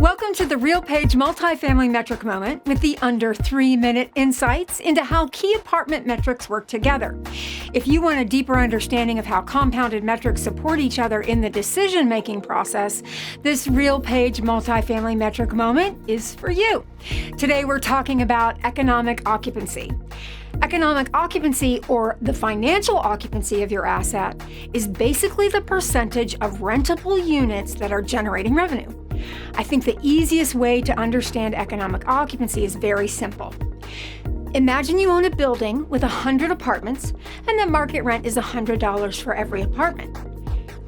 Welcome to the RealPage Multifamily Metric Moment with the under 3-minute insights into how key apartment metrics work together. If you want a deeper understanding of how compounded metrics support each other in the decision-making process, this RealPage Multifamily Metric Moment is for you. Today we're talking about economic occupancy. Economic occupancy, or the financial occupancy of your asset, is basically the percentage of rentable units that are generating revenue. I think the easiest way to understand economic occupancy is very simple. Imagine you own a building with 100 apartments and the market rent is $100 for every apartment.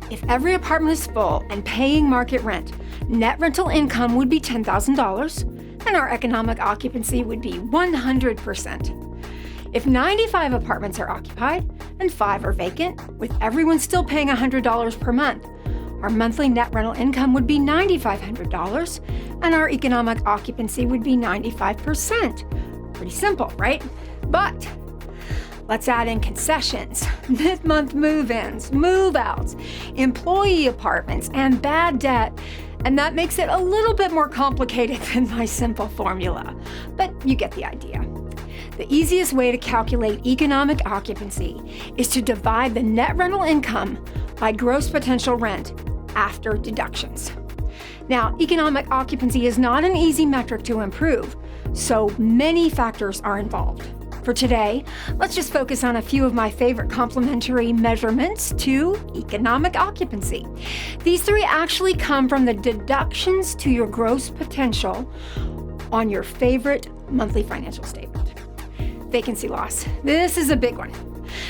If every apartment is full and paying market rent, net rental income would be $10,000 and our economic occupancy would be 100%. If 95 apartments are occupied and 5 are vacant, with everyone still paying $100 per month, our monthly net rental income would be $9,500 and our economic occupancy would be 95%. Pretty simple, right? But let's add in concessions, mid-month move-ins, move-outs, employee apartments, and bad debt. And that makes it a little bit more complicated than my simple formula, but you get the idea. The easiest way to calculate economic occupancy is to divide the net rental income by gross potential rent after deductions. Now, economic occupancy is not an easy metric to improve, so many factors are involved. For today, let's just focus on a few of my favorite complementary measurements to economic occupancy. These three actually come from the deductions to your gross potential on your favorite monthly financial statement. Vacancy loss. This is a big one.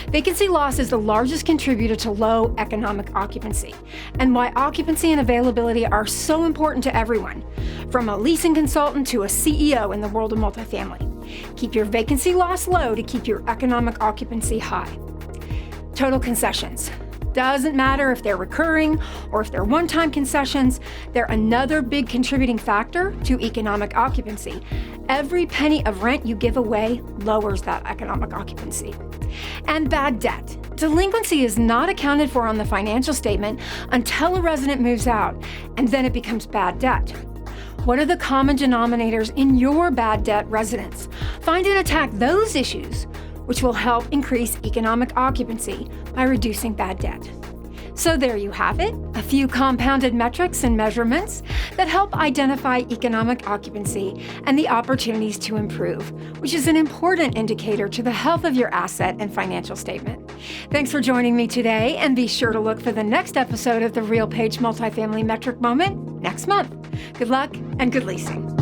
Vacancy loss is the largest contributor to low economic occupancy, and why occupancy and availability are so important to everyone, from a leasing consultant to a CEO in the world of multifamily. Keep your vacancy loss low to keep your economic occupancy high. Total concessions. Doesn't matter if they're recurring or if they're one-time concessions, they're another big contributing factor to economic occupancy. Every penny of rent you give away lowers that economic occupancy. And bad debt. Delinquency is not accounted for on the financial statement until a resident moves out, and then it becomes bad debt. What are the common denominators in your bad debt residents? Find and attack those issues, which will help increase economic occupancy by reducing bad debt. So there you have it, a few compounded metrics and measurements that help identify economic occupancy and the opportunities to improve, which is an important indicator to the health of your asset and financial statement. Thanks for joining me today, and be sure to look for the next episode of the RealPage Multifamily Metric Moment next month. Good luck and good leasing.